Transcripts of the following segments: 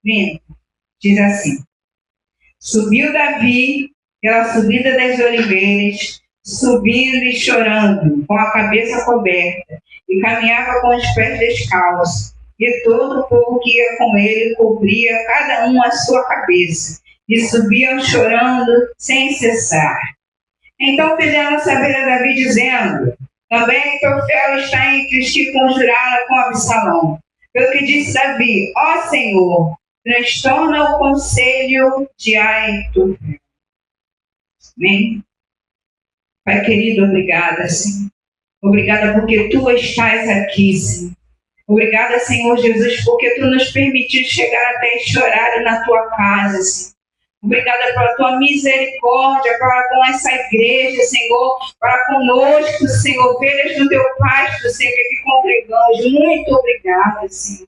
30, diz assim: Subiu Davi pela subida das oliveiras, subindo e chorando, com a cabeça coberta, e caminhava com os pés descalços. E todo o povo que ia com ele cobria cada um a sua cabeça, e subiam chorando sem cessar. Então fizeram saber a Davi, dizendo: Também Aitofel está entre os que conjuraram com Absalão. Pelo que disse Davi: Ó Senhor, transtorna o conselho de Aitofel. Amém? Pai querido, obrigada, Senhor. Obrigada porque Tu estás aqui, Senhor. Obrigada, Senhor Jesus, porque Tu nos permitiste chegar até este horário na Tua casa, Senhor. Obrigada pela Tua misericórdia para com essa igreja, Senhor, para conosco, Senhor, ovelhas do Teu pasto, Senhor, que aqui congregamos. Muito obrigada, Senhor.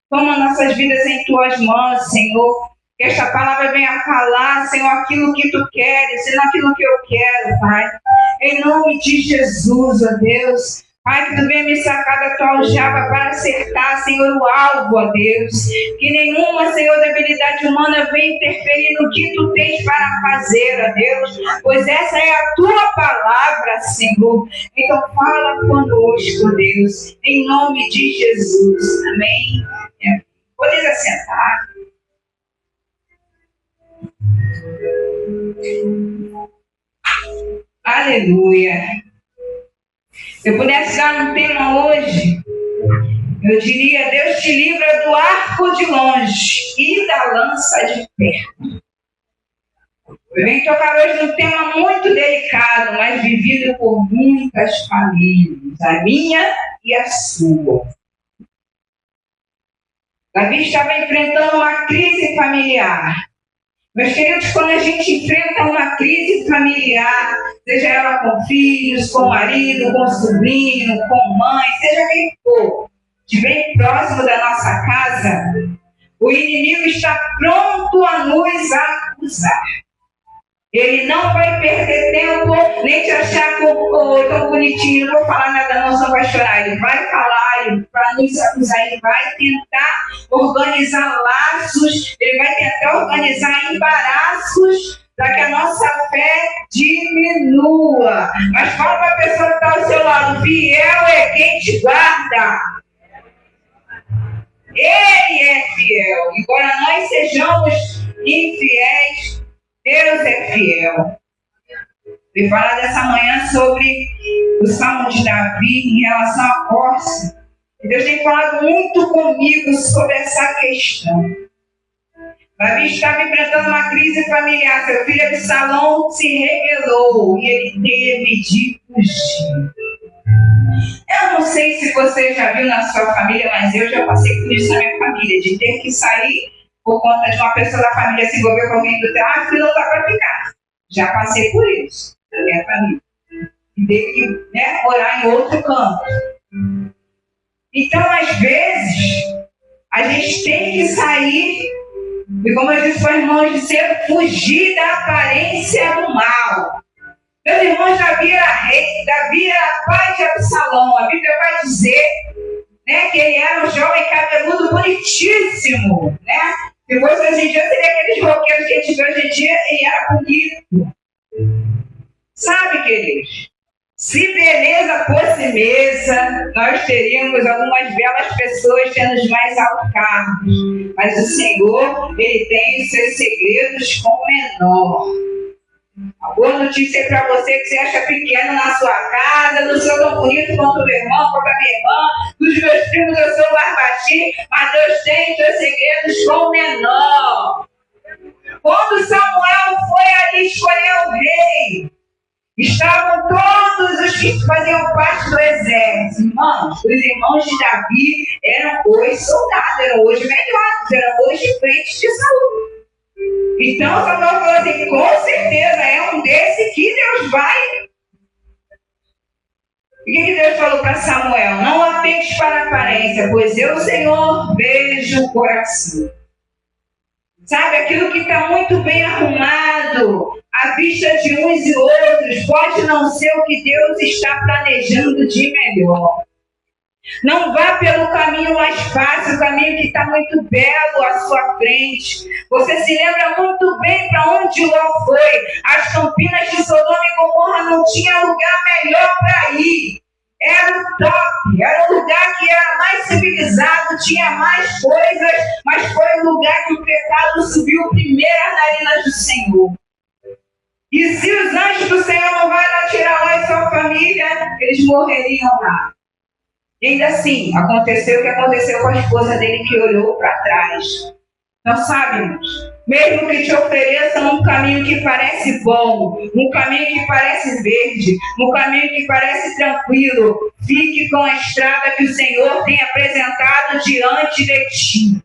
Toma nossas vidas em Tuas mãos, Senhor. Que esta palavra venha falar, Senhor, aquilo que Tu queres, e não aquilo que eu quero, Pai. Em nome de Jesus, ó Deus. Pai, que Tu venha me sacar da Tua aljava para acertar, Senhor, o alvo, ó Deus. Que nenhuma, Senhor, debilidade humana venha interferir no que Tu tens para fazer, ó Deus. Pois essa é a Tua palavra, Senhor. Então fala conosco, ó Deus. Em nome de Jesus. Amém. Podeis assentar. Aleluia. Se eu pudesse dar um tema hoje, eu diria: Deus te livra do arco de longe e da lança de perto. Eu venho tocar hoje um tema muito delicado, mas vivido por muitas famílias, a minha e a sua. Davi estava enfrentando uma crise familiar. Meus queridos, quando a gente enfrenta uma crise familiar, seja ela com filhos, com marido, com sobrinho, com mãe, seja quem for, de bem próximo da nossa casa, o inimigo está pronto a nos acusar. Ele não vai perder tempo, nem te achar tão bonitinho, não vou falar nada não, só vai chorar. Ele vai falar para nos acusar, ele vai tentar organizar laços, ele vai tentar organizar embaraços para que a nossa fé diminua. Mas fala para a pessoa que está ao seu lado: fiel é quem te guarda. Ele é fiel. Embora nós sejamos infiéis, Deus é fiel. Vou falar dessa manhã sobre o Salmo de Davi em relação à posse. Deus tem falado muito comigo sobre essa questão. Davi estava enfrentando uma crise familiar. Seu filho Absalão se rebelou e ele teve de fugir. Eu não sei se você já viu na sua família, mas eu já passei por isso na minha família, de ter que sair por conta de uma pessoa da família se envolver com alguém do teu, filho, não dá para ficar. Já passei por isso na minha família. E ter que morar em outro canto. Então, às vezes, a gente tem que sair, e como eu disse para os irmãos, de ser fugir da aparência do mal. Meus irmãos, Davi era rei, Davi era pai de Absalão. A Bíblia vai dizer, que ele era um jovem cabeludo bonitíssimo, Se fosse hoje em dia, seria aqueles roqueiros que a gente vê hoje em dia, ele era bonito. Sabe, queridos? Se beleza fosse mesa, nós teríamos algumas belas pessoas tendo os mais altos cargos. Mas o Senhor, Ele tem os seus segredos com o menor. A boa notícia é para você que você acha pequeno na sua casa, não sou tão bonito quanto o meu irmão, quanto a minha irmã, dos meus primos eu sou mais baixinho, mas Deus tem os seus segredos com o menor. Quando Samuel foi ali escolher o rei, estavam todos os que faziam parte do exército. Irmãos, os irmãos de Davi eram os soldados, eram os melhores, eram os de frente de Saul. Então Samuel falou assim: com certeza é um desse que Deus vai. E o que Deus falou para Samuel? Não atentes para a aparência, pois eu, Senhor, vejo o coração. Sabe, aquilo que está muito bem arrumado, à vista de uns e outros, pode não ser o que Deus está planejando de melhor. Não vá pelo caminho mais fácil, o caminho que está muito belo à sua frente. Você se lembra muito bem para onde Ló foi. As campinas de Sodoma e Gomorra não tinha lugar melhor para ir. Era o top, era o lugar que era mais civilizado, tinha mais coisas, mas foi o lugar que o pecado subiu primeiro às narinas do Senhor. E se os anjos do Senhor não vão lá tirar Ló e sua família, eles morreriam lá. E ainda assim, aconteceu o que aconteceu com a esposa dele, que olhou para trás. Então, sabe, irmãos, mesmo que te ofereçam um caminho que parece bom, um caminho que parece verde, um caminho que parece tranquilo, fique com a estrada que o Senhor tem apresentado diante de ti.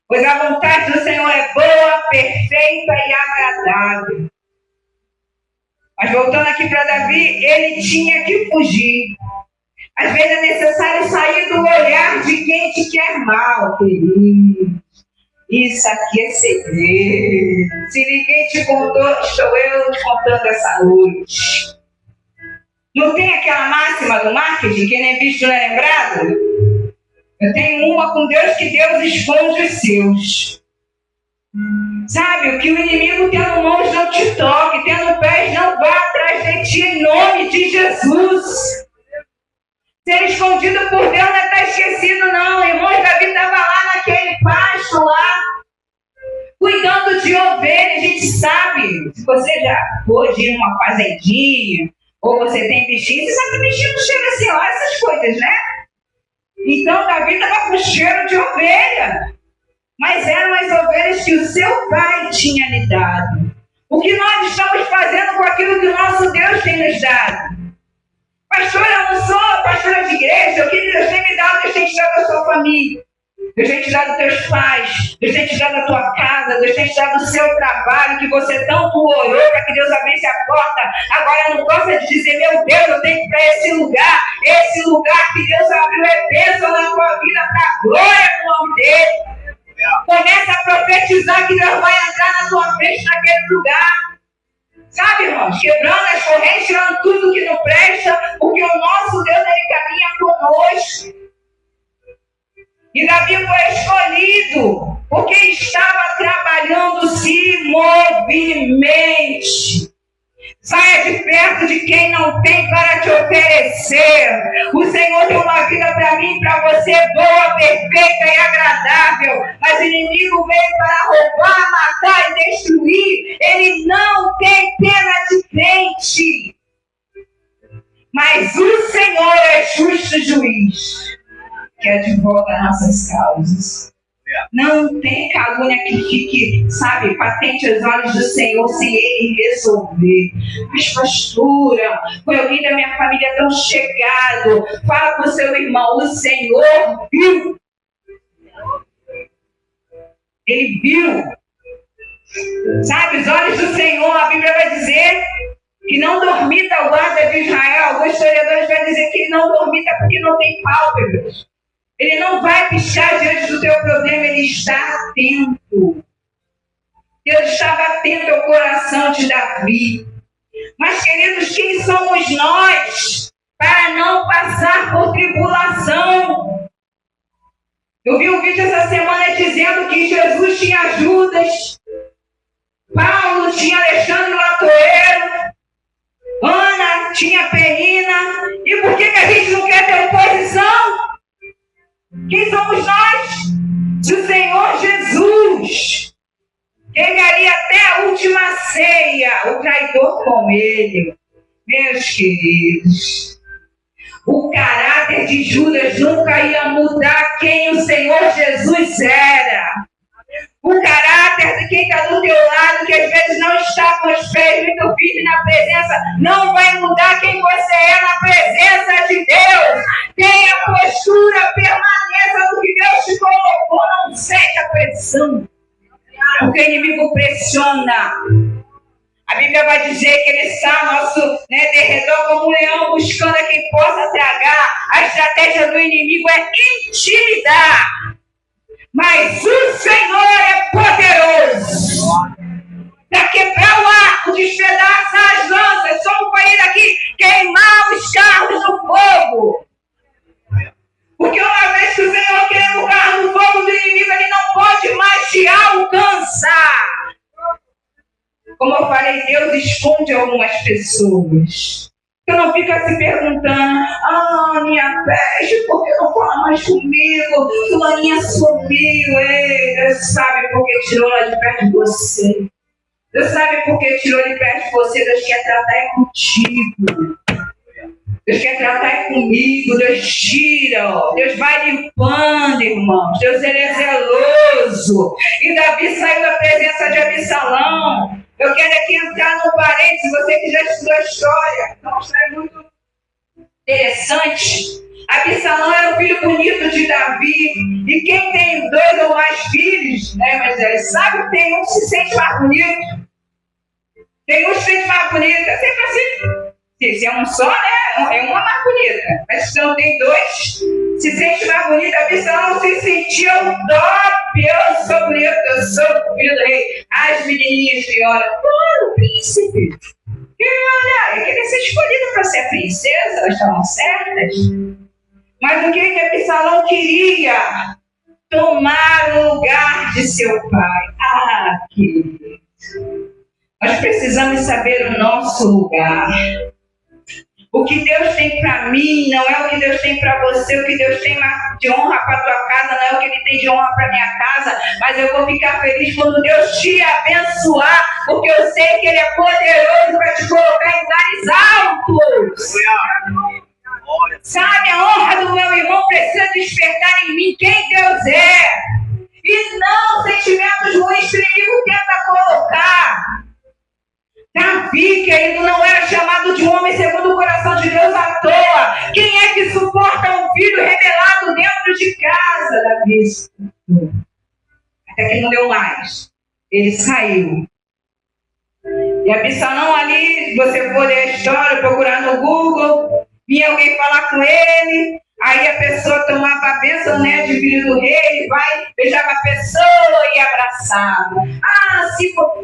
Pois a vontade do Senhor é boa, perfeita e agradável. Mas voltando aqui para Davi, ele tinha que fugir. Às vezes é necessário sair do olhar de quem te quer mal, querido. Isso aqui é segredo. Se ninguém te contou, estou eu te contando essa noite. Não tem aquela máxima do marketing, quem nem visto não é lembrado? Eu tenho uma com Deus, que Deus esconde os seus. Sabe, o que o inimigo tendo mãos não te toque, tendo pés não vá atrás de ti, em nome de Jesus. Ser escondido por Deus não é estar esquecido, não. Irmãos, Davi estava lá naquele pasto lá, cuidando de ovelha. A gente sabe, se você já pôde ir numa fazendinha, ou você tem bichinho, você sabe que bichinho não chega assim lá, essas coisas, né? Então, Davi estava com cheiro de ovelha. Mas eram as ovelhas que o seu pai tinha lhe dado. O que nós estamos fazendo com aquilo que o nosso Deus tem nos dado? Pastor, eu não sou pastora de igreja, o que Deus tem me dado, Deus tem te dado a sua família, Deus tem te dado os teus pais, Deus tem te dado a tua casa, Deus tem te dado o seu trabalho, que você tanto orou para que Deus abrisse a porta. Agora não gosta de dizer, meu Deus, eu tenho que ir para esse lugar que Deus abriu é bênção na tua vida, para a glória do nome dele. Começa a profetizar que Deus vai entrar na tua frente naquele lugar. Sabe, irmãos, quebrando as correntes, tirando tudo que não presta, porque o nosso Deus, ele caminha conosco. E Davi foi escolhido, porque estava trabalhando, se movimente. Saia de perto de quem não tem para te oferecer. O Senhor tem uma vida para mim e para você boa, perfeita e agradável. Mas o inimigo veio para roubar, matar e destruir. Ele não tem pena de crente. Mas o Senhor é justo juiz, que advoga nossas causas. Não tem calúnia que fique, sabe, patente aos olhos do Senhor sem Ele resolver. Mas pastora, foi alguém da minha família tão chegado. Fala com o seu irmão, o Senhor viu. Ele viu. Sabe, os olhos do Senhor, a Bíblia vai dizer que não dormita o guarda de Israel. Alguns historiadores vão dizer que ele não dormita porque não tem pálpebras. Ele não vai piscar diante do teu problema, ele está atento. Deus estava atento ao coração de Davi. Mas, queridos, quem somos nós para não passar por tribulação? Eu vi um vídeo essa semana dizendo que Jesus tinha Judas, Paulo tinha Alexandre Latoeiro, Ana tinha Penina. E por que a gente não quer ter oposição? Quem somos nós? Se o Senhor Jesus chegaria até a última ceia, o traidor com ele. Meus queridos, o caráter de Judas nunca ia mudar quem o Senhor Jesus era. O caráter de quem está do teu lado, que às vezes não está com os pés muito firmes na presença, não vai mudar quem você é na presença de Deus. Tenha postura, permaneça no que Deus te colocou, não cede a pressão. Porque o inimigo pressiona. A Bíblia vai dizer que ele está ao nosso derredor como um leão buscando a quem possa tragar. A estratégia do inimigo é intimidar. Mas o Senhor é poderoso para quebrar o arco, despedaçar as lanças, só para ir aqui queimar os carros no fogo. falei, Deus esconde algumas pessoas. Eu não fica se perguntando, minha peste, por que não fala mais comigo? Fulaninha sumiu, ei, Deus sabe por que tirou ela de perto de você. Deus sabe por que tirou de perto de você. Deus quer tratar contigo. Deus quer tratar comigo. Deus tira, ó. Deus vai limpando, irmãos. Deus, ele é zeloso. E Davi saiu da presença de Absalão. Eu quero aqui entrar no parênteses, você que já estudou a história. Então, isso é muito interessante. Absalão era o filho bonito de Davi. E quem tem 2 ou mais filhos, né, mas sabe que tem um que se sente mais bonito. Tem um que se sente mais bonito. É sempre assim. Se é um só, né? É uma mais bonita. Mas se não tem 2, se sente mais bonita. Absalão se sentia o top. Eu sou bonito, eu sou o filho do rei. As menininhas que olham, claro, príncipe. E olha, eu queria ser escolhida para ser princesa, elas estavam certas. Mas o que Absalão queria? Tomar o lugar de seu pai. Querido. Nós precisamos saber o nosso lugar. O que Deus tem para mim não é o que Deus tem para você. O que Deus tem de honra para a tua casa não é o que Ele tem de honra para a minha casa. Mas eu vou ficar feliz quando Deus te abençoar, porque eu sei que Ele é poderoso para te colocar em lugares altos. Sabe, a honra do meu irmão precisa despertar em mim quem Deus é. E não sentimentos ruins que o inimigo tenta colocar. Davi, querido, não era chamado de homem segundo o coração de Deus à toa. Quem é que suporta um filho rebelado dentro de casa, Davi? Até que não deu mais. Ele saiu. E Absalão ali, você for ler a história, procurar no Google, vinha alguém falar com ele, aí a pessoa tomava a bênção, né, de filho do rei, vai, beijava a pessoa e abraçava.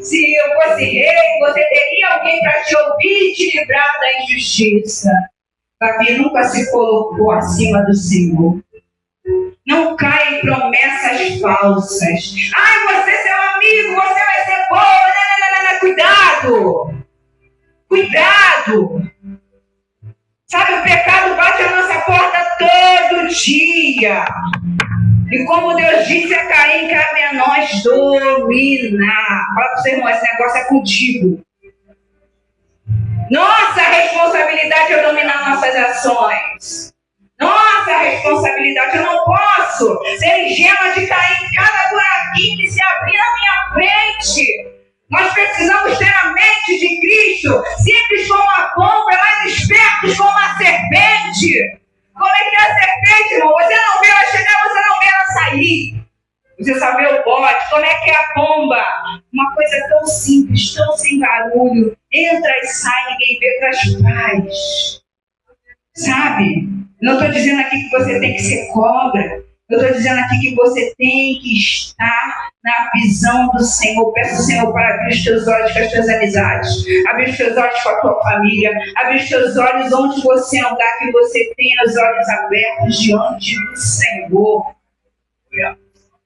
Se eu fosse rei, você teria alguém para te ouvir e te livrar da injustiça. Davi nunca se colocou acima do Senhor. Não caia em promessas falsas. Você é seu amigo, você vai ser boa. Cuidado! Cuidado! Sabe, o pecado bate a nossa porta todo dia. E como Deus disse a Caim, cabe a nós dominar. Fala para o seu irmão, esse negócio é contigo. Nossa responsabilidade é dominar nossas ações. Nossa responsabilidade, eu não posso ser ingênua de cair em cada buraquinho que se abrir na minha frente. Nós precisamos ter a mente de Cristo, simples como a pomba, mais espertos como a serpente. Como é que é a serpente, irmão? Você não vê ela chegar, você não vê ela sair. Você só vê o bote. Como é que é a pomba? Uma coisa tão simples, tão sem barulho. Entra e sai, ninguém vê, traz paz. Sabe? Não estou dizendo aqui que você tem que ser cobra. Eu estou dizendo aqui que você tem que estar na visão do Senhor. Peço ao Senhor para abrir os teus olhos com as tuas amizades. Abrir os teus olhos com a tua família. Abrir os teus olhos onde você andar, que você tenha os olhos abertos diante do Senhor.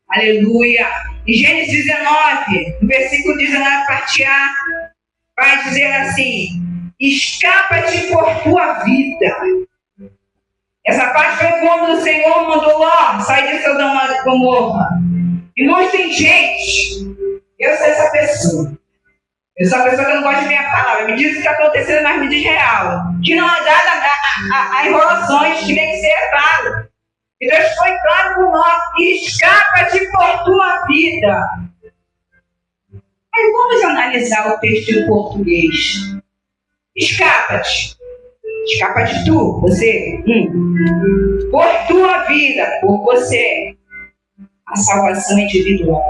Aleluia. Em Gênesis 19, no versículo 19, parte A, vai dizer assim: escapa-te por tua vida. Essa parte foi quando o Senhor mandou Ló sair de Sodoma e Gomorra. Irmãos, tem gente, eu sou essa pessoa. Eu sou a pessoa que não gosta de minha palavra. Me diz o que está acontecendo, mas me diz real. Que não é dada a enrolações, que tem que ser claro. E Deus foi claro com nós: escapa-te por tua vida. Aí vamos analisar o texto em português. Escapa-te. Escapa de tu, você. Por tua vida, por você. A salvação individual.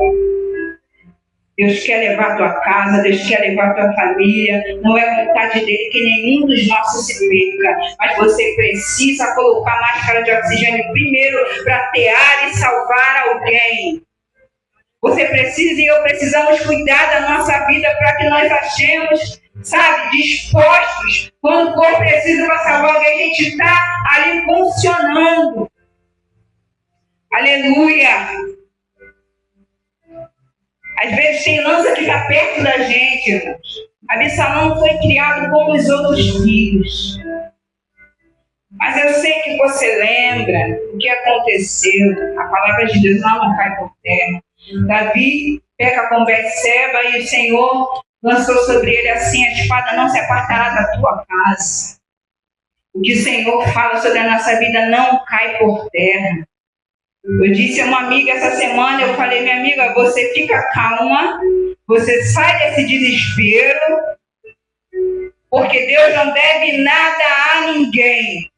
Deus quer levar a tua casa, Deus quer levar a tua família. Não é vontade dele que nenhum dos nossos se perca. Mas você precisa colocar máscara de oxigênio primeiro para ter ar e salvar alguém. Você precisa e eu precisamos cuidar da nossa vida para que nós achemos, sabe, dispostos. Quando for preciso para salvar alguém, a gente está ali funcionando. Aleluia. Às vezes tem lança que está perto da gente, irmãos. Absalão foi criado como os outros filhos. Mas eu sei que você lembra o que aconteceu. A palavra de Deus não cai por terra. Davi pega com Betseba e o Senhor lançou sobre ele assim: a espada não se apartará da tua casa. O que o Senhor fala sobre a nossa vida não cai por terra. Eu disse a uma amiga essa semana, eu falei: minha amiga, você fica calma, você sai desse desespero, porque Deus não deve nada a ninguém.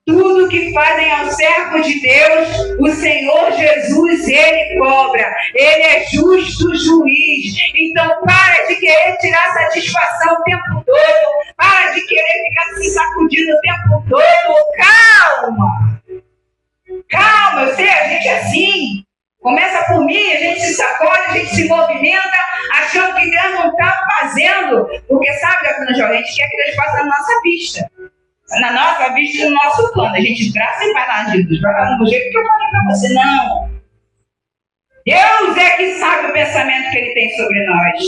Tudo que fazem ao servo de Deus, o Senhor Jesus, Ele cobra. Ele é justo juiz. Então, para de querer tirar satisfação o tempo todo. Para de querer ficar se sacudindo o tempo todo. Calma. Calma, eu sei, a gente é assim. Começa por mim, a gente se sacode, a gente se movimenta, achando que Deus não está fazendo. Porque sabe, a gente quer que Deus faça na nossa vista. Na nossa vista, no nosso plano. A gente traça e vai lá, Jesus. Vai lá do jeito que eu falei para você. Não. Deus é que sabe o pensamento que Ele tem sobre nós.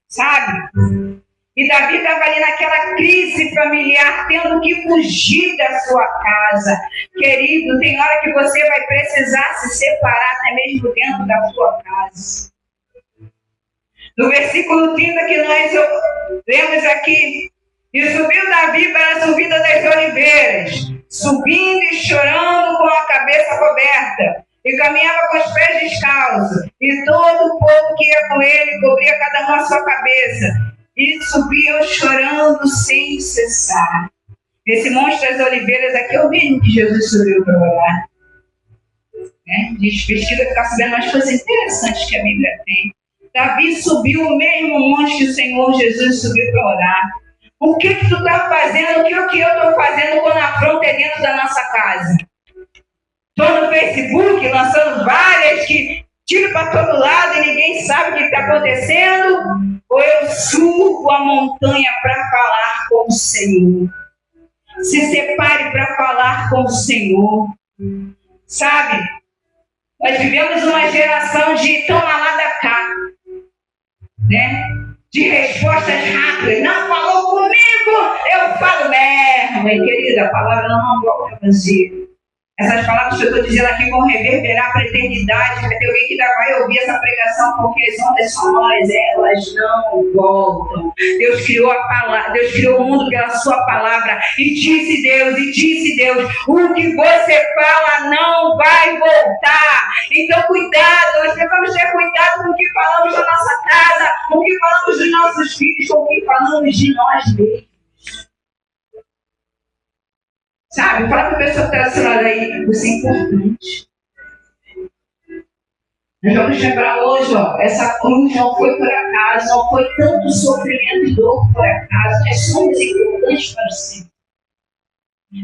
Sabe? E Davi estava ali naquela crise familiar, tendo que fugir da sua casa. Querido, tem hora que você vai precisar se separar até mesmo dentro da sua casa. No versículo 30 que nós lemos aqui: e subiu Davi para a subida das oliveiras, subindo e chorando com a cabeça coberta, e caminhava com os pés descalços, e todo o povo que ia com ele cobria cada um a sua cabeça, e subiam chorando sem cessar. Esse monte das oliveiras aqui é o mesmo que Jesus subiu para orar. Diz, pesquisa ficar sabendo umas coisas interessantes que a Bíblia tem. Davi subiu o mesmo monte que o Senhor Jesus subiu para orar. O que tu está fazendo? O que eu estou fazendo quando a afronta é dentro da nossa casa? Estou no Facebook lançando várias que tiro para todo lado e ninguém sabe o que está acontecendo? Ou eu subo a montanha para falar com o Senhor? Se separe para falar com o Senhor. Sabe? Nós vivemos uma geração de toma lá da cá. De respostas rápidas. Não falou comigo, eu falo mesmo. E querida, a palavra não volta vazia. Essas palavras que eu estou dizendo aqui vão reverberar para a eternidade. Vai ter alguém que ainda vai ouvir essa pregação, porque as ondas sonoras, elas não voltam. Deus criou a palavra, Deus criou o mundo pela sua palavra. E disse Deus, o que você fala não vai voltar. Então cuidado, nós precisamos ter cuidado com o que falamos na nossa casa, com o que falamos dos nossos filhos, com o que falamos de nós mesmos. Sabe, fala para a pessoa que está do seu lado aí, você é importante. Nós vamos lembrar hoje, essa cruz não foi por acaso, não foi tanto sofrimento e dor por acaso, nós somos importantes para o Senhor.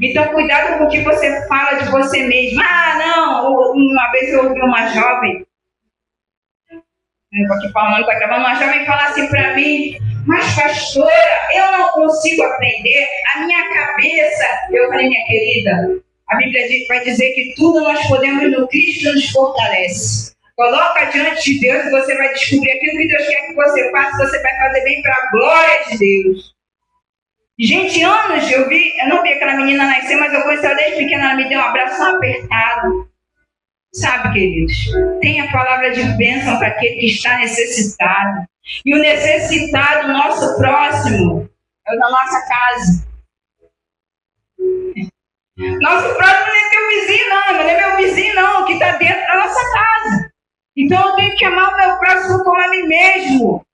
Então, cuidado com o que você fala de você mesmo. Não, uma vez eu ouvi uma jovem, eu estou aqui falando, está gravando, uma jovem falar assim para mim: mas pastora, eu não consigo aprender, a minha cabeça. Eu falei: minha querida, a Bíblia vai dizer que tudo nós podemos no Cristo que nos fortalece. Coloca diante de Deus e você vai descobrir aquilo que Deus quer que você faça, você vai fazer bem para a glória de Deus. Gente, anos eu não vi aquela menina nascer, mas eu conheci ela desde pequena, ela me deu um abraço apertado. Sabe, queridos, tem a palavra de bênção para aquele que está necessitado. E o necessitado, nosso próximo, é o da nossa casa. Nosso próximo não é teu vizinho, não é meu vizinho, não, que está dentro da nossa casa. Então eu tenho que amar o meu próximo como a mim mesmo.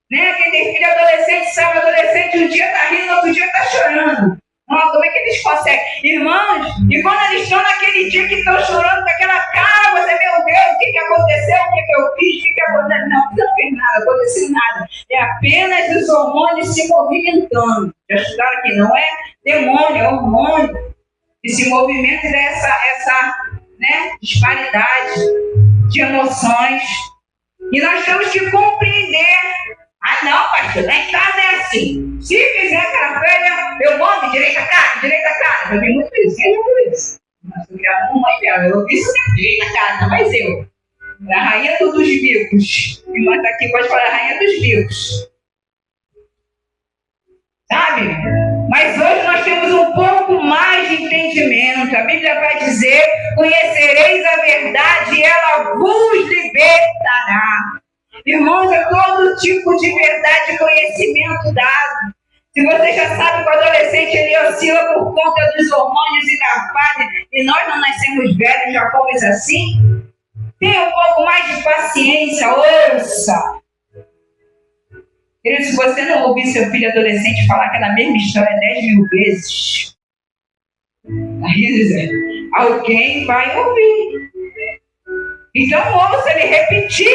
Quem tem filho adolescente sabe, adolescente um dia está rindo, outro dia está chorando. Como é que eles conseguem? Irmãos, e quando eles estão naquele dia que estão chorando com aquela cara, você, meu Deus, o que aconteceu? O que eu fiz? O que aconteceu? Não fez nada, não aconteceu nada. É apenas os hormônios se movimentando. Já estudaram aqui, não é demônio, é hormônio. E se movimenta essa disparidade de emoções. E nós temos que compreender. Não, pastor, lá em casa é assim. Se fizer aquela feia, eu vou direita a cara. Eu vi muito isso, quem viu isso? Mas eu criava uma mãe dela, eu vi isso direita a cara, mas eu. A rainha dos bicos. A irmã está aqui, pode falar, a rainha dos bicos. Sabe? Mas hoje nós temos um pouco mais de entendimento. A Bíblia vai dizer: conhecereis a verdade e ela vos libertará. Irmãos, é todo tipo de verdade e conhecimento dado. Se você já sabe que o adolescente ele oscila por conta dos hormônios e da fase, e nós não nascemos velhos, já fomos assim, tenha um pouco mais de paciência, ouça. Se você não ouvir seu filho adolescente falar aquela mesma história 10.000 vezes, alguém vai ouvir. Então ouça ele repetir.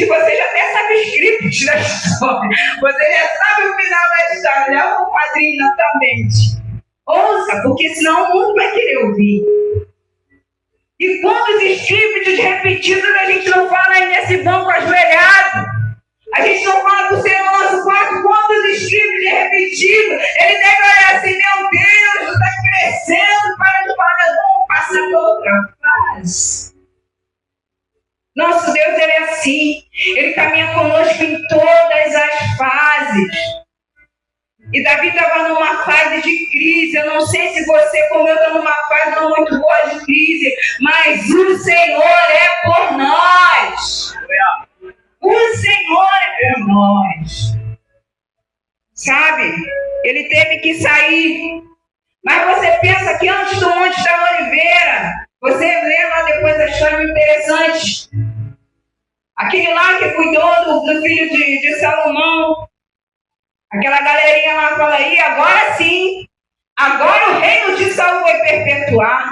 Você já até sabe o script da história. Você já sabe o final da história. É um quadrinho na tua mente. Ouça, porque senão o mundo vai querer ouvir. E quantos scripts repetidos a gente não fala aí nesse banco ajoelhado? A gente não fala pro Senhor no nosso quarto quantos scripts repetidos. Ele deve olhar assim: meu Deus, está crescendo, para de falar, vamos passar para outra fase. Nosso Deus, ele é assim. Ele caminha conosco em todas as fases. E Davi estava numa fase de crise. Eu não sei se você, como eu, está numa fase não muito boa de crise, mas o Senhor é por nós. O Senhor é por nós. Sabe? Ele teve que sair. Mas você pensa que antes do Monte da Oliveira, você lê lá depois a história interessante. Aquele lá que cuidou do filho de Salomão. Aquela galerinha lá fala aí, agora sim. Agora o reino de Saul vai perpetuar.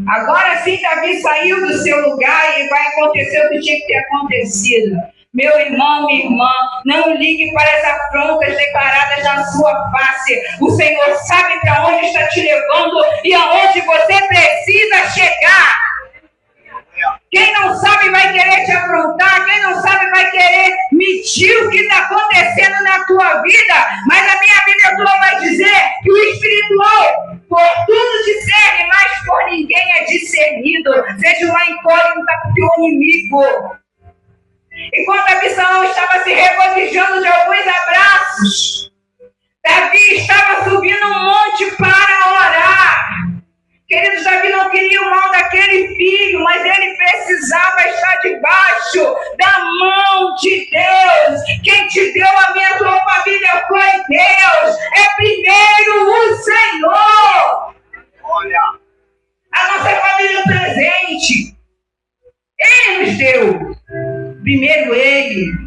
Agora sim Davi saiu do seu lugar e vai acontecer o que tinha que ter acontecido. Meu irmão, minha irmã, não ligue para as afrontas declaradas na sua face. O Senhor sabe para onde está te levando e aonde você precisa chegar. Quem não sabe vai querer te afrontar, quem não sabe vai querer medir o que está acontecendo na tua vida. Mas a minha Bíblia toda vai dizer que o espiritual, por tudo discerne, mas por ninguém é discernido. Seja uma incógnita para o teu inimigo. Enquanto Absalão estava se regozijando de alguns abraços, Davi estava subindo um monte para orar. Queridos, Davi não queria o mal daquele filho, mas ele precisava estar debaixo da mão de Deus. Quem te deu a minha tua família foi Deus. É primeiro o Senhor. Olha, a nossa família presente. Ele nos deu. Primeiro Ele.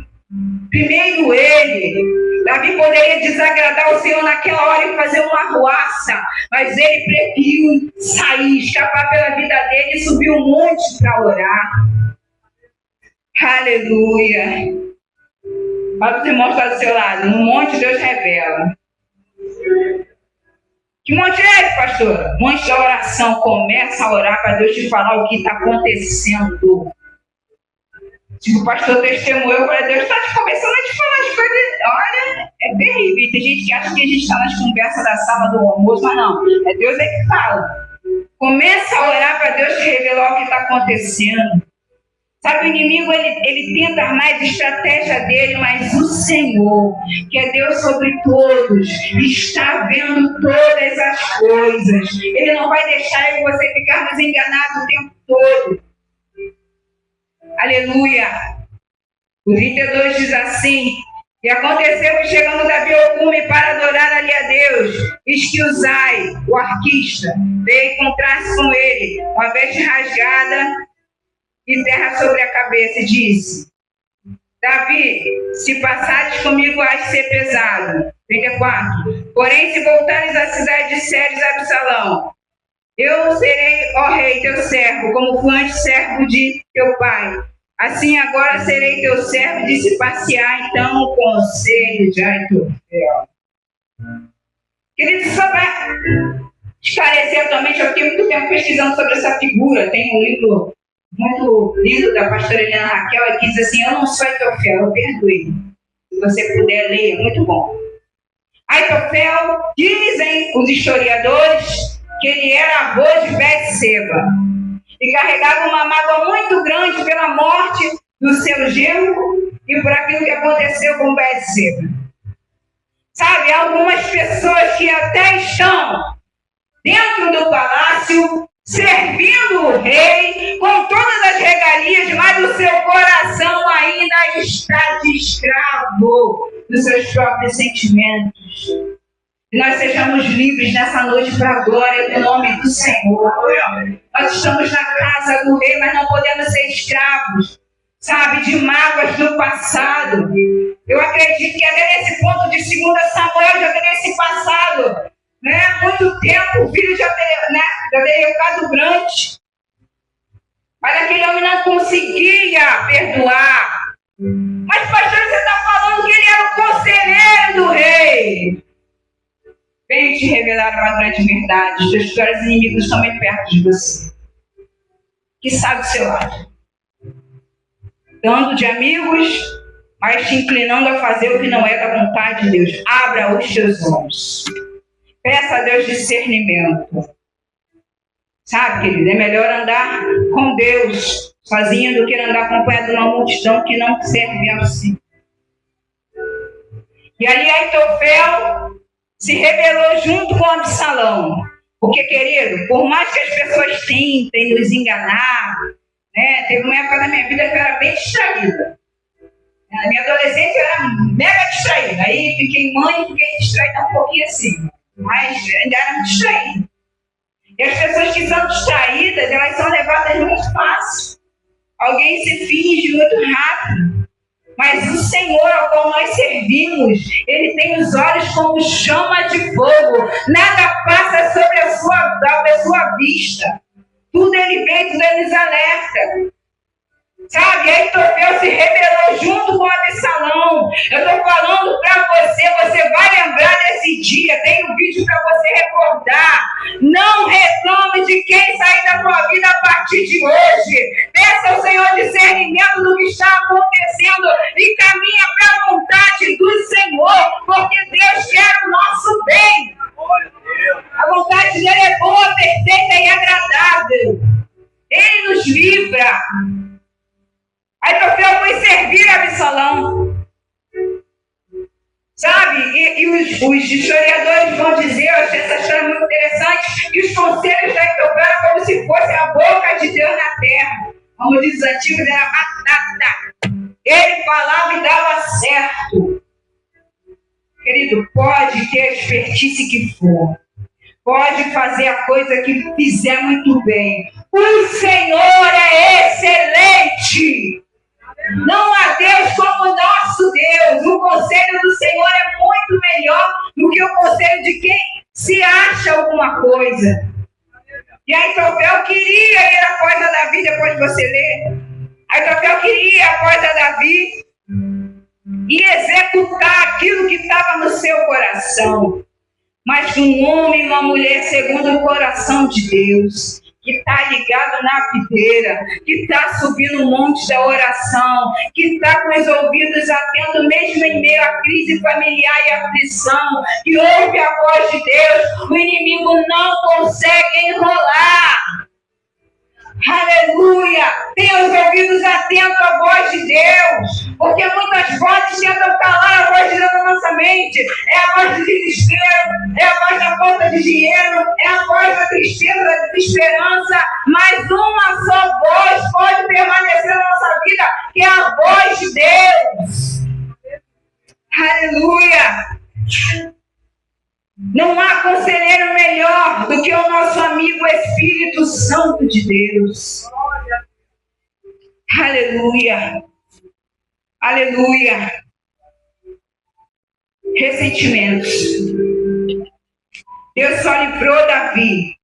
Davi poderia desagradar o Senhor naquela hora e fazer uma arruaça, mas ele preferiu sair, escapar pela vida dele e subir um monte para orar. Aleluia. Olha para os irmãos que estão do seu lado. No monte Deus revela. Que monte é esse, pastora? Monte da oração. Começa a orar para Deus te falar o que está acontecendo. Tipo, o pastor testemunhou, eu falei: Deus está começando a te falar as coisas. Olha, é terrível. Tem gente que acha que a gente está nas conversas da sala do almoço, mas não. É Deus que fala. Começa a orar para Deus te revelar o que está acontecendo. Sabe, o inimigo, ele tenta armar a estratégia dele, mas o Senhor, que é Deus sobre todos, está vendo todas as coisas. Ele não vai deixar você ficar desenganado o tempo todo. Aleluia. O 32 diz assim: e aconteceu que chegando Davi ao cume para adorar ali a Deus, eis que Uzai, o arquista, veio encontrar-se com ele, com a veste rasgada e terra sobre a cabeça, e disse: Davi, se passares comigo, hás de ser pesado. 34. Porém, se voltares à cidade, disseres a Absalão: eu serei, ó rei, teu servo, como fui antes servo de teu pai. Assim agora serei teu servo, de se passear então o conselho de Aitofel. Querido, só para esclarecer atualmente, eu fiquei muito tempo pesquisando sobre essa figura. Tem um livro muito lindo da pastora Helena Raquel, que diz assim: eu não sou Aitofel, eu perdoei. Se você puder ler, é muito bom. Aitofel, dizem os historiadores, que ele era avô de Betseba e carregava uma mágoa muito grande pela morte do seu genro e por aquilo que aconteceu com Betseba. Sabe, algumas pessoas que até estão dentro do palácio, servindo o rei, com todas as regalias, mas o seu coração ainda está de escravo dos seus próprios sentimentos. Que nós sejamos livres nessa noite para a glória do nome do Senhor. Nós estamos na casa do rei, mas não podemos ser escravos, sabe, de mágoas do passado. Eu acredito que até nesse ponto de 2 Samuel já teria se passado, né? Muito tempo, o filho já teria ficado grande. Mas aquele homem não conseguia perdoar. Mas, pastor, você está falando que ele era o conselheiro do rei. Venho te revelar uma grande verdade. Os teus piores inimigos estão bem perto de você. Que sabe o seu lado. Dando de amigos, mas te inclinando a fazer o que não é da vontade de Deus. Abra os teus olhos. Peça a Deus discernimento. Sabe, querido, é melhor andar com Deus sozinho do que andar acompanhado de uma multidão que não serve a si. E ali Aitofel se rebelou junto com Absalão. Porque, querido, por mais que as pessoas tentem nos enganar, né, teve uma época da minha vida que eu era bem distraída. Na minha adolescência eu era mega distraída. Aí fiquei mãe e fiquei distraída um pouquinho assim. Mas ainda era distraída. E as pessoas que são distraídas, elas são levadas muito fácil. Alguém se finge muito rápido. Mas o Senhor ao qual nós servimos, Ele tem os olhos como chama de fogo. Nada passa sobre a sua vista. Tudo Ele vê, tudo Ele nos alerta. Sabe, Aitofel se rebelou junto com Absalão. Eu estou falando para você, você vai lembrar desse dia. Tem um vídeo para você recordar. Não reclame de quem sair da tua vida a partir de hoje. Peça ao Senhor discernimento do que está acontecendo e caminha para a vontade do Senhor, porque Deus quer o nosso bem. A vontade dele é boa, perfeita e agradável. Ele nos livra. Aitofel foi servir Absalão. Sabe? E os historiadores vão dizer, eu achei essa história muito interessante, que os conselhos de Aitofel eram como se fosse a boca de Deus na terra. Como diz os antigos, era batata. Ele falava e dava certo. Querido, pode ter a expertise que for. Pode fazer a coisa que fizer muito bem. O Senhor é excelente. Não há Deus como nosso Deus. O conselho do Senhor é muito melhor do que o conselho de quem se acha alguma coisa. E Aitofel queria ir após a Davi, depois de você ler. Aitofel queria ir após a Davi e executar aquilo que estava no seu coração. Mas um homem e uma mulher segundo o coração de Deus, que está ligado na videira, que está subindo o monte da oração, que está com os ouvidos atentos, mesmo em meio à crise familiar e aflição, que ouve a voz de Deus, o inimigo não consegue enrolar. Aleluia! Tenha os ouvidos atentos à voz de Deus, porque muitas vozes tentam calar a voz de Deus na nossa mente. É a voz do desespero, é a voz da falta de dinheiro, é a voz da tristeza, da desesperança, mas uma só voz pode permanecer na nossa vida, que é a voz de Deus. Aleluia! Não há conselheiro melhor do que o nosso amigo Espírito Santo de Deus. Aleluia. Aleluia. Ressentimentos. Deus só livrou Davi.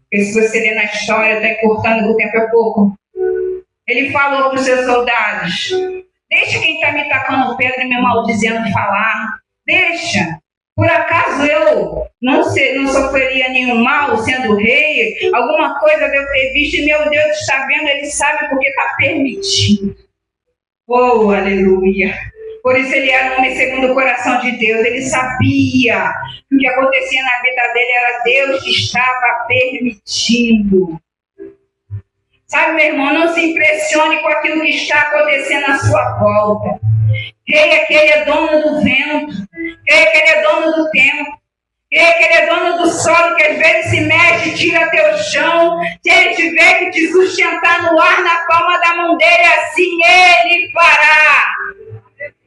Porque se você ler na história, está encurtando, o tempo é pouco. Ele falou para os seus soldados: deixa quem está me tacando pedra e me maldizendo falar. Deixa. Por acaso eu não sofreria nenhum mal sendo rei? Alguma coisa eu devo ter visto e meu Deus está vendo, Ele sabe porque está permitindo. Oh, aleluia! Por isso ele era um homem segundo o coração de Deus. Ele sabia que o que acontecia na vida dele era Deus que estava permitindo. Sabe, meu irmão, não se impressione com aquilo que está acontecendo à sua volta. Creia que Ele é dono do vento. Creia que Ele é dono do tempo. Creia que Ele é dono do solo, que às vezes se mexe e tira teu chão. Se Ele tiver que te sustentar no ar, na palma da mão dele, assim Ele fará.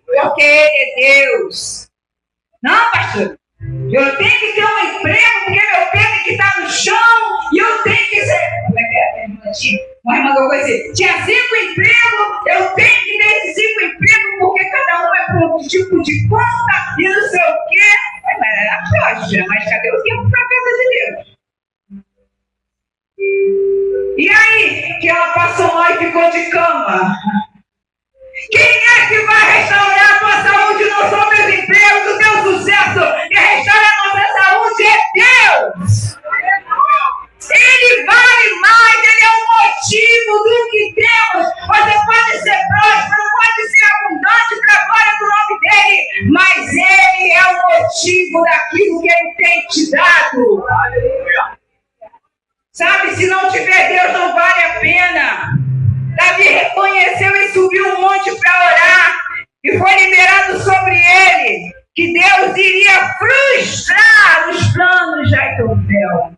Porque Ele é Deus. Não, pastor. Eu tenho que ter um emprego, porque meu pé tem que estar no chão, e eu tenho que ser... Como é que é? Uma irmã que assim, tinha 5 empregos, eu tenho que ter esses 5 empregos, porque cada um é para um tipo de conta, e não sei o quê. Mas era poxa, mas cadê o tempo para a casa de Deus? E aí, que ela passou mal e ficou de cama? Quem é que vai restaurar a tua saúde? Não são meus empregos, o teu sucesso. Quem restaura a nossa saúde é Deus. Ele vale mais, Ele é o motivo do que temos. Você pode ser próspero, pode ser abundante para a glória do nome dEle, mas Ele é o motivo daquilo que Ele tem te dado. Sabe, se não tiver Deus, não vale a pena. Davi reconheceu e subiu um monte para orar, e foi liberado sobre ele que Deus iria frustrar os planos de Aitofel.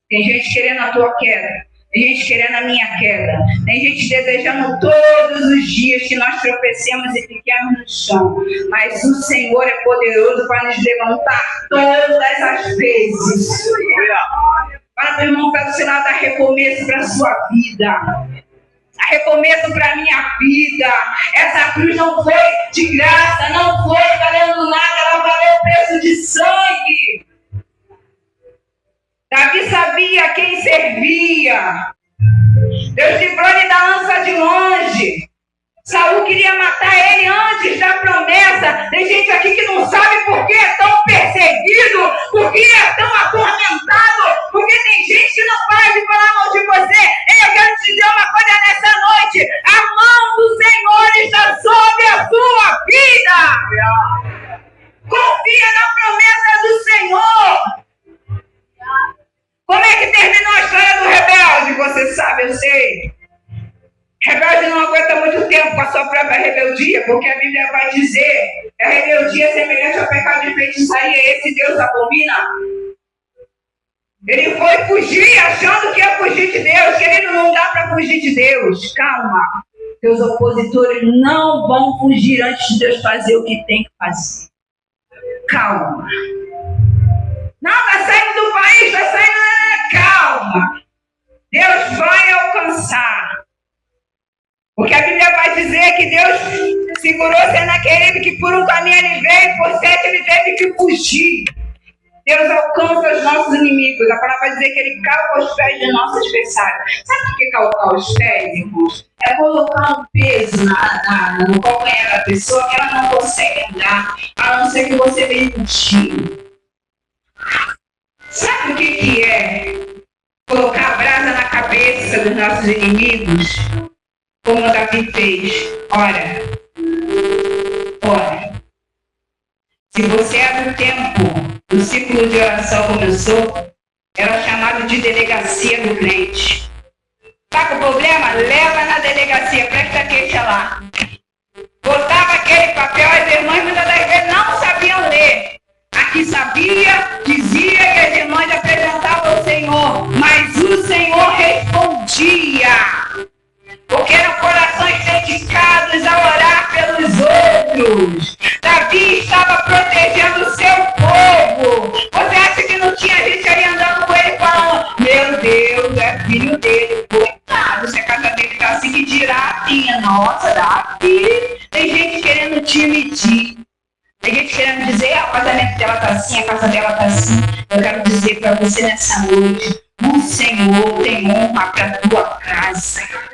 Tem gente querendo a tua queda, tem gente querendo a minha queda, tem gente desejando todos os dias que nós tropecemos e fiquemos no chão, mas o Senhor é poderoso para nos levantar todas as vezes. Para o irmão, para o Senhor dar recomeço para a sua vida. Recomeço para a minha vida. Essa cruz não foi de graça, não foi valendo nada, ela valeu o preço de sangue. Davi sabia quem servia. Deus livrou ele da lança de longe. Saul queria matar ele antes da promessa. Tem gente aqui que não sabe por que é tão perseguido, por que é tão atormentado, porque tem gente que não para de falar mal de você. Eu quero te dizer uma coisa nessa noite: a mão do Senhor está sobre a sua vida. Confia na promessa do Senhor. Como é que terminou a história do rebelde? Você sabe, eu sei. Rebelde não aguenta muito tempo com a sua própria rebeldia, porque a Bíblia vai dizer que a rebeldia é semelhante ao pecado de feitiçaria, esse Deus abomina. Ele foi fugir achando que ia fugir de Deus. Querido, não dá para fugir de Deus. Calma. Teus opositores não vão fugir antes de Deus fazer o que tem que fazer. Calma. Não, está saindo do país, está saindo... Calma. Deus vai alcançar. Porque a Bíblia vai dizer que Deus segurou Senaqueribe, que por um caminho ele veio, por 7 ele teve que fugir. Deus alcança os nossos inimigos. A palavra vai dizer que ele calca os pés do nosso adversário. Sabe o que é calcar os pés, irmãos? É colocar um peso no calcanhar da pessoa que ela não consegue andar, a não ser que você venha contigo. Sabe o que é colocar a brasa na cabeça dos nossos inimigos? Como Davi fez. Ora. Se você é do tempo do ciclo de oração começou, era chamado de delegacia do crente. Tá com problema? Leva na delegacia, presta queixa lá. Botava aquele papel, as irmãs muitas das vezes não sabiam ler. Aqui sabia, dizia e as irmãs apresentavam ao Senhor, mas o Senhor respondia. Porque eram corações dedicados a orar pelos outros. Davi estava protegendo o seu povo. Você acha que não tinha gente ali andando com ele falando: meu Deus, é filho dele, coitado, se a casa dele está assim, que dirá assim, nossa, Davi. Tem gente querendo te medir. Tem gente querendo dizer: o casamento dela está assim, a casa dela está assim. Eu quero dizer para você nessa noite: o Senhor tem honra para a tua casa.